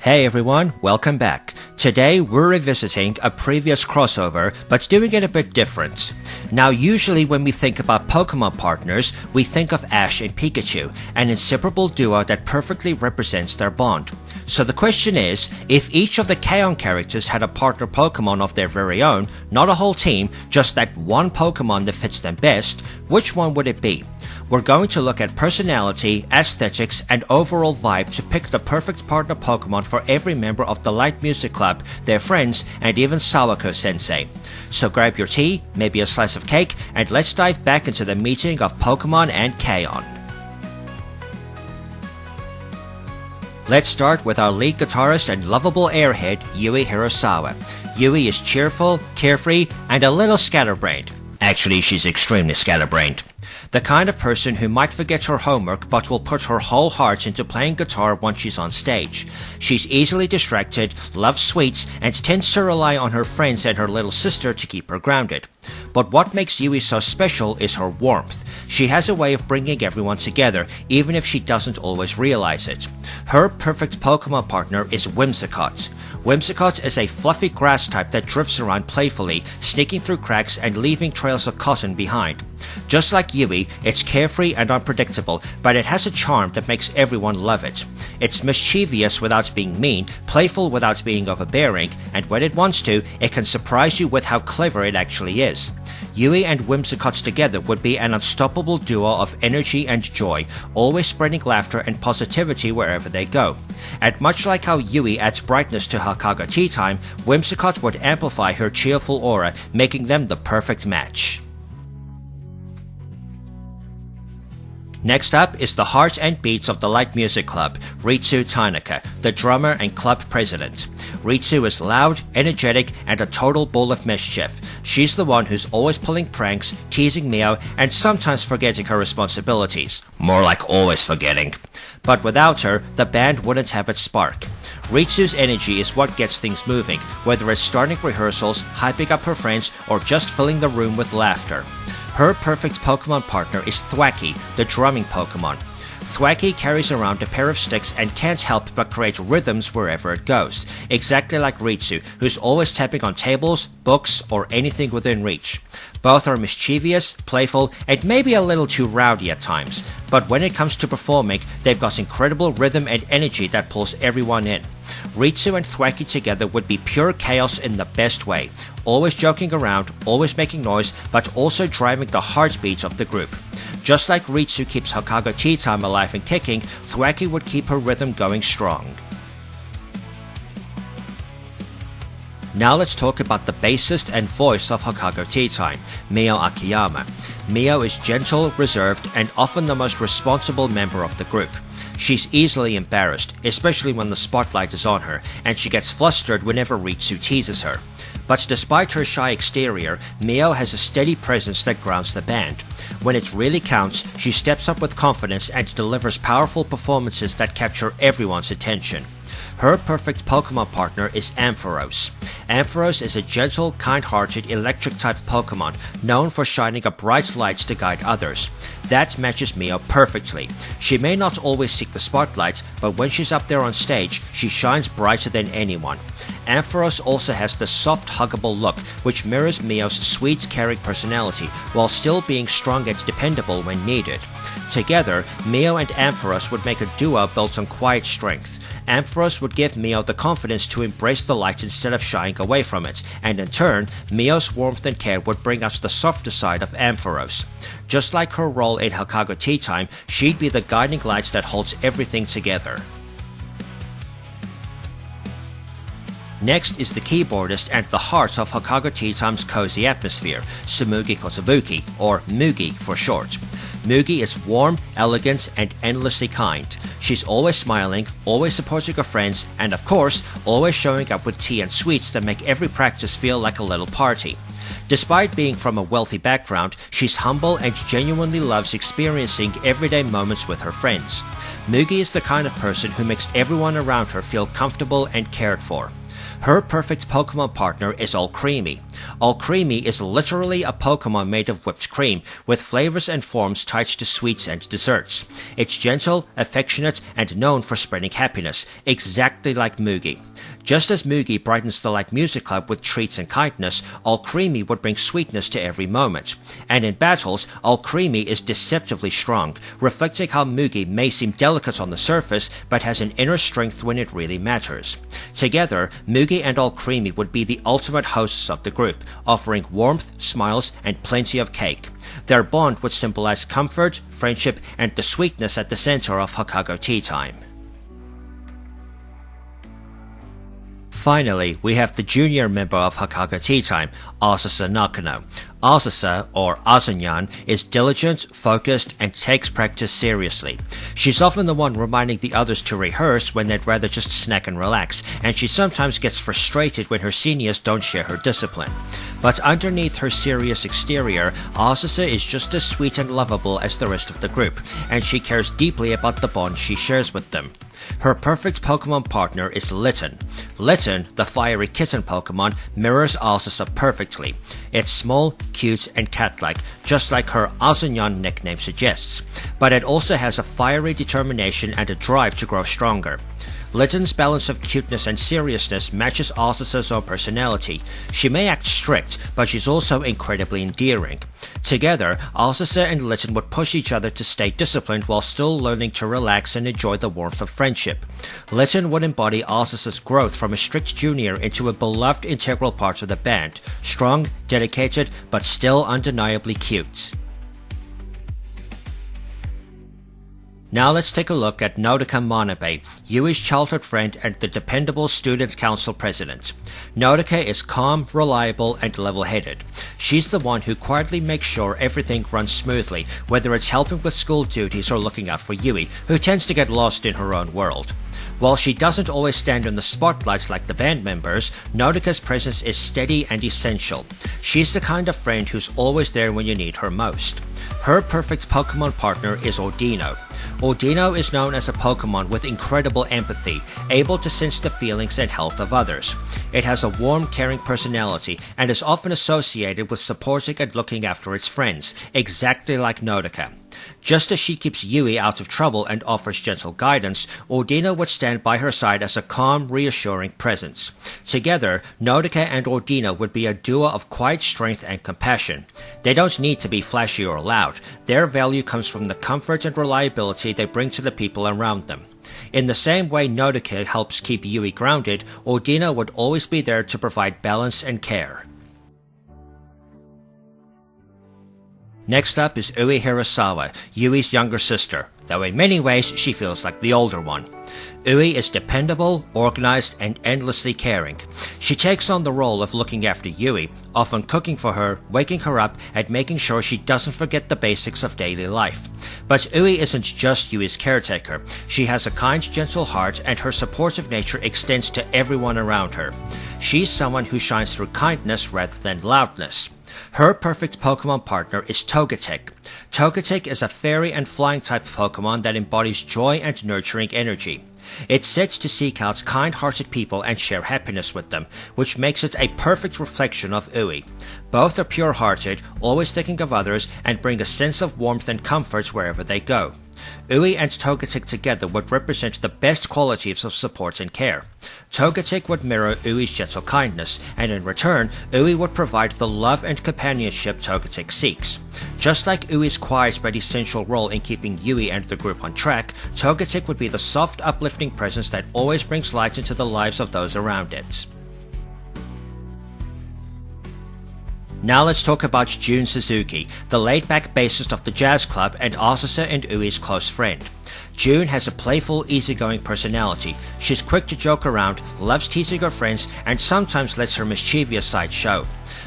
Hey everyone, welcome back. Today we're revisiting a previous crossover, but doing it a bit different. Now usually when we think about Pokemon partners, we think of Ash and Pikachu, an inseparable duo that perfectly represents their bond. So the question is, if each of the K-On! Characters had a partner Pokemon of their very own, not a whole team, just that one Pokemon that fits them best, which one would it be? We're going to look at personality, aesthetics, and overall vibe to pick the perfect partner Pokemon for every member of the Light Music Club, their friends, and even Sawako-sensei. So grab your tea, maybe a slice of cake, and let's dive back into the meeting of Pokemon and K-On! Let's start with our lead guitarist and lovable airhead, Yui Hirasawa. Yui is cheerful, carefree, and a little scatterbrained. Actually, she's extremely scatterbrained. The kind of person who might forget her homework but will put her whole heart into playing guitar once she's on stage. She's easily distracted, loves sweets, and tends to rely on her friends and her little sister to keep her grounded. But what makes Yui so special is her warmth. She has a way of bringing everyone together, even if she doesn't always realize it. Her perfect Pokemon partner is Whimsicott. Whimsicott is a fluffy grass type that drifts around playfully, sneaking through cracks and leaving trails of cotton behind. Just like Yui, it's carefree and unpredictable, but it has a charm that makes everyone love it. It's mischievous without being mean, playful without being overbearing, and when it wants to, it can surprise you with how clever it actually is. Yui and Whimsicott together would be an unstoppable duo of energy and joy, always spreading laughter and positivity wherever they go. And much like how Yui adds brightness to Hokago Tea Time, Whimsicott would amplify her cheerful aura, making them the perfect match. Next up is the heart and beats of the Light Music Club, Ritsu Tanaka, the drummer and club president. Ritsu is loud, energetic, and a total ball of mischief. She's the one who's always pulling pranks, teasing Mio, and sometimes forgetting her responsibilities. More like always forgetting. But without her, the band wouldn't have its spark. Ritsu's energy is what gets things moving, whether it's starting rehearsals, hyping up her friends, or just filling the room with laughter. Her perfect Pokemon partner is Thwackey, the drumming Pokemon. Thwackey carries around a pair of sticks and can't help but create rhythms wherever it goes, exactly like Ritsu, who's always tapping on tables, books, or anything within reach. Both are mischievous, playful, and maybe a little too rowdy at times, but when it comes to performing, they've got incredible rhythm and energy that pulls everyone in. Ritsu and Thwackey together would be pure chaos in the best way, always joking around, always making noise, but also driving the heartbeat of the group. Just like Ritsu keeps Hokago Tea Time alive and kicking, Thwackey would keep her rhythm going strong. Now let's talk about the bassist and voice of Hokago Tea Time, Mio Akiyama. Mio is gentle, reserved, and often the most responsible member of the group. She's easily embarrassed, especially when the spotlight is on her, and she gets flustered whenever Ritsu teases her. But despite her shy exterior, Mio has a steady presence that grounds the band. When it really counts, she steps up with confidence and delivers powerful performances that capture everyone's attention. Her perfect Pokemon partner is Ampharos. Ampharos is a gentle, kind-hearted, electric-type Pokemon, known for shining a bright light to guide others. That matches Mio perfectly. She may not always seek the spotlight, but when she's up there on stage, she shines brighter than anyone. Ampharos also has the soft, huggable look, which mirrors Mio's sweet, caring personality, while still being strong and dependable when needed. Together, Mio and Ampharos would make a duo built on quiet strength. Ampharos would give Mio the confidence to embrace the light instead of shying away from it, and in turn, Mio's warmth and care would bring us the softer side of Ampharos. Just like her role in Hokago Tea Time, she'd be the guiding light that holds everything together. Next is the keyboardist and the heart of Hokago Tea Time's cozy atmosphere, Tsumugi Kotobuki, or Mugi for short. Mugi is warm, elegant, and endlessly kind. She's always smiling, always supporting her friends, and of course, always showing up with tea and sweets that make every practice feel like a little party. Despite being from a wealthy background, she's humble and genuinely loves experiencing everyday moments with her friends. Mugi is the kind of person who makes everyone around her feel comfortable and cared for. Her perfect Pokemon partner is Alcremie. Alcremie is literally a Pokemon made of whipped cream, with flavors and forms tied to sweets and desserts. It's gentle, affectionate, and known for spreading happiness, exactly like Mugi. Just as Mugi brightens the Light Music Club with treats and kindness, Alcremie would bring sweetness to every moment. And in battles, Alcremie is deceptively strong, reflecting how Mugi may seem delicate on the surface, but has an inner strength when it really matters. Together, Mugi and Alcremie would be the ultimate hosts of the group, offering warmth, smiles, and plenty of cake. Their bond would symbolize comfort, friendship, and the sweetness at the center of Hokago Tea Time. Finally, we have the junior member of Hokago Tea Time, Azusa Nakano. Azusa, or Azunyan, is diligent, focused, and takes practice seriously. She's often the one reminding the others to rehearse when they'd rather just snack and relax, and she sometimes gets frustrated when her seniors don't share her discipline. But underneath her serious exterior, Azusa is just as sweet and lovable as the rest of the group, and she cares deeply about the bond she shares with them. Her perfect Pokemon partner is Litten. Litten, the fiery kitten Pokemon, mirrors Azusa perfectly. It's small, cute, and cat-like, just like her Azunyan nickname suggests. But it also has a fiery determination and a drive to grow stronger. Litten's balance of cuteness and seriousness matches Azusa's own personality. She may act strict, but she's also incredibly endearing. Together, Azusa and Litten would push each other to stay disciplined while still learning to relax and enjoy the warmth of friendship. Litten would embody Azusa's growth from a strict junior into a beloved integral part of the band, strong, dedicated, but still undeniably cute. Now let's take a look at Nodoka Manabe, Yui's childhood friend and the dependable Students' Council president. Nodoka is calm, reliable, and level-headed. She's the one who quietly makes sure everything runs smoothly, whether it's helping with school duties or looking out for Yui, who tends to get lost in her own world. While she doesn't always stand in the spotlight like the band members, Nodoka's presence is steady and essential. She's the kind of friend who's always there when you need her most. Her perfect Pokemon partner is Ordino. Ordino is known as a Pokemon with incredible empathy, able to sense the feelings and health of others. It has a warm, caring personality and is often associated with supporting and looking after its friends, exactly like Nodoka. Just as she keeps Yui out of trouble and offers gentle guidance, Ordino would stand by her side as a calm, reassuring presence. Together, Nodoka and Ordino would be a duo of quiet strength and compassion. They don't need to be flashy or loud. Their value comes from the comfort and reliability they bring to the people around them. In the same way Nodoka helps keep Yui grounded, Ordino would always be there to provide balance and care. Next up is Ui Hirasawa, Yui's younger sister, though in many ways she feels like the older one. Ui is dependable, organized, and endlessly caring. She takes on the role of looking after Yui, often cooking for her, waking her up, and making sure she doesn't forget the basics of daily life. But Ui isn't just Yui's caretaker. She has a kind, gentle heart, and her supportive nature extends to everyone around her. She's someone who shines through kindness rather than loudness. Her perfect Pokemon partner is Togetic. Togetic is a fairy and flying type Pokemon that embodies joy and nurturing energy. It's said to seek out kind-hearted people and share happiness with them, which makes it a perfect reflection of Ui. Both are pure-hearted, always thinking of others, and bring a sense of warmth and comfort wherever they go. Ui and Togetic together would represent the best qualities of support and care. Togetic would mirror Ui's gentle kindness, and in return, Ui would provide the love and companionship Togetic seeks. Just like Ui's quiet but essential role in keeping Yui and the group on track, Togetic would be the soft, uplifting presence that always brings light into the lives of those around it. Now let's talk about Jun Suzuki, the laid-back bassist of the jazz club and Azusa and Ui's close friend. Jun has a playful, easygoing personality. She's quick to joke around, loves teasing her friends, and sometimes lets her mischievous side show.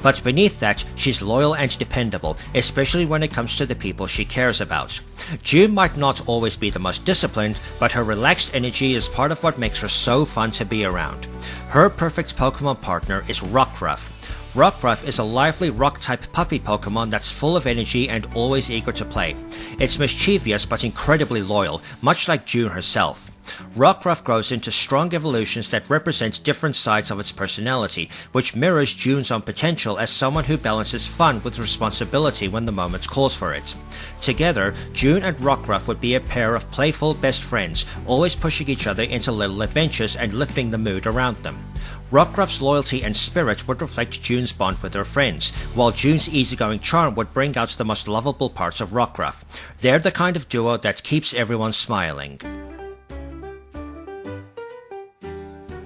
But beneath that, she's loyal and dependable, especially when it comes to the people she cares about. Jun might not always be the most disciplined, but her relaxed energy is part of what makes her so fun to be around. Her perfect Pokemon partner is Rockruff. Rockruff is a lively rock-type puppy Pokemon that's full of energy and always eager to play. It's mischievous but incredibly loyal, much like June herself. Rockruff grows into strong evolutions that represent different sides of its personality, which mirrors June's own potential as someone who balances fun with responsibility when the moment calls for it. Together, June and Rockruff would be a pair of playful best friends, always pushing each other into little adventures and lifting the mood around them. Rockruff's loyalty and spirit would reflect June's bond with her friends, while June's easygoing charm would bring out the most lovable parts of Rockruff. They're the kind of duo that keeps everyone smiling.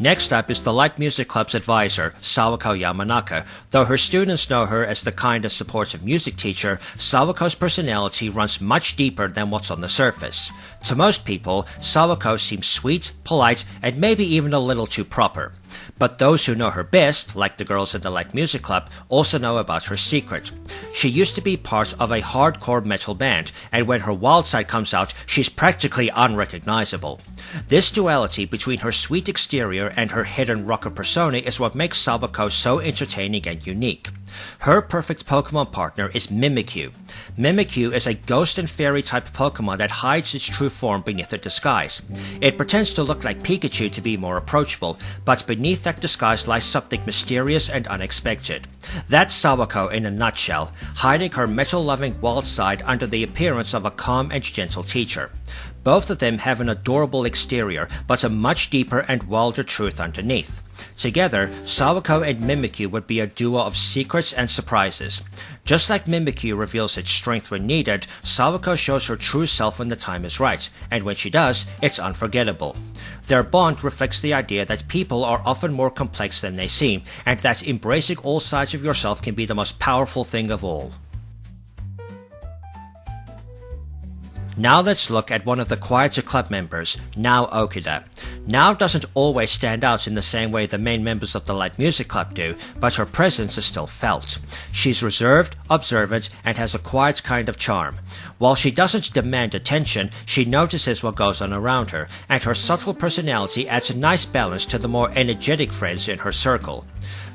Next up is the Light Music Club's advisor, Sawako Yamanaka. Though her students know her as the kind and supportive music teacher, Sawako's personality runs much deeper than what's on the surface. To most people, Sawako seems sweet, polite, and maybe even a little too proper. But those who know her best, like the girls in the Light Music Club, also know about her secret. She used to be part of a hardcore metal band, and when her wild side comes out, she's practically unrecognizable. This duality between her sweet exterior and her hidden rocker persona is what makes Sawako so entertaining and unique. Her perfect Pokemon partner is Mimikyu. Mimikyu is a ghost and fairy type Pokemon that hides its true form beneath a disguise. It pretends to look like Pikachu to be more approachable, but beneath that disguise lies something mysterious and unexpected. That's Sawako in a nutshell, hiding her metal-loving wild side under the appearance of a calm and gentle teacher. Both of them have an adorable exterior, but a much deeper and wilder truth underneath. Together, Sawako and Mimikyu would be a duo of secrets and surprises. Just like Mimikyu reveals its strength when needed, Sawako shows her true self when the time is right, and when she does, it's unforgettable. Their bond reflects the idea that people are often more complex than they seem, and that embracing all sides of yourself can be the most powerful thing of all. Now let's look at one of the quieter club members, Nao Okuda. Nao doesn't always stand out in the same way the main members of the Light Music Club do, but her presence is still felt. She's reserved, observant, and has a quiet kind of charm. While she doesn't demand attention, she notices what goes on around her, and her subtle personality adds a nice balance to the more energetic friends in her circle.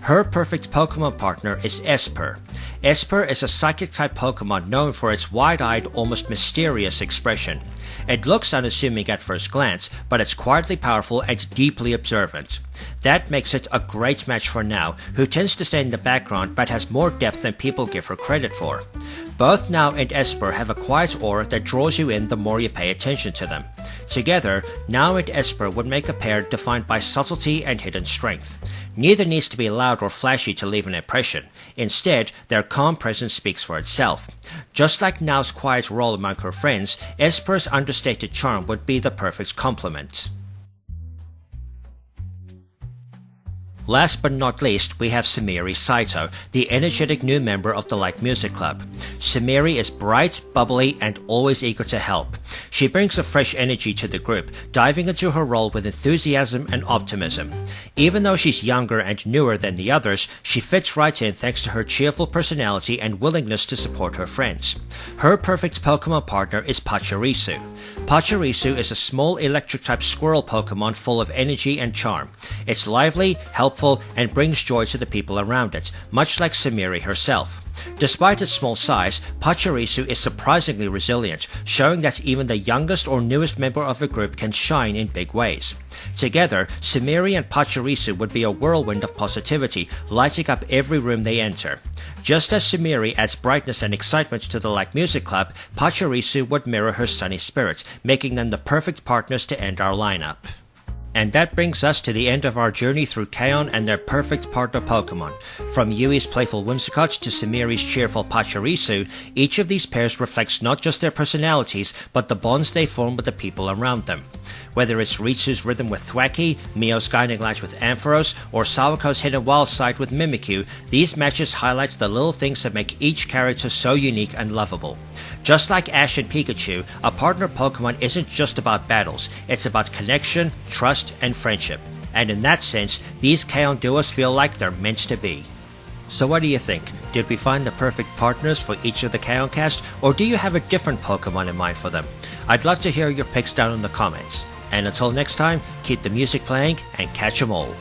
Her perfect Pokemon partner is Esper. Esper is a psychic-type Pokemon known for its wide-eyed, almost mysterious expression. It looks unassuming at first glance, but it's quietly powerful and deeply observant. That makes it a great match for Nao, who tends to stay in the background but has more depth than people give her credit for. Both Nao and Esper have a quiet aura that draws you in the more you pay attention to them. Together, Nao and Esper would make a pair defined by subtlety and hidden strength. Neither needs to be loud or flashy to leave an impression. Instead, their calm presence speaks for itself. Just like Nao's quiet role among her friends, Esper's understated charm would be the perfect complement. Last but not least, we have Sumire Saito, the energetic new member of the Light Music Club. Sumire is bright, bubbly, and always eager to help. She brings a fresh energy to the group, diving into her role with enthusiasm and optimism. Even though she's younger and newer than the others, she fits right in thanks to her cheerful personality and willingness to support her friends. Her perfect Pokemon partner is Pachirisu. Pachirisu is a small electric-type squirrel Pokemon full of energy and charm. It's lively, helpful, and brings joy to the people around it, much like Sumire herself. Despite its small size, Pachirisu is surprisingly resilient, showing that even the youngest or newest member of a group can shine in big ways. Together, Sumire and Pachirisu would be a whirlwind of positivity, lighting up every room they enter. Just as Sumire adds brightness and excitement to the Light Music Club, Pachirisu would mirror her sunny spirit, making them the perfect partners to end our lineup. And that brings us to the end of our journey through K-On! And their perfect partner Pokemon. From Yui's playful Whimsicott to Sumire's cheerful Pachirisu, each of these pairs reflects not just their personalities, but the bonds they form with the people around them. Whether it's Ritsu's rhythm with Thwackey, Mio's guiding light with Ampharos, or Sawako's hidden wild side with Mimikyu, these matches highlight the little things that make each character so unique and lovable. Just like Ash and Pikachu, a partner Pokemon isn't just about battles, it's about connection, trust, and friendship. And in that sense, these K-On! Duos feel like they're meant to be. So what do you think? Did we find the perfect partners for each of the K-On! Cast, or do you have a different Pokemon in mind for them? I'd love to hear your picks down in the comments. And until next time, keep the music playing and catch 'em all.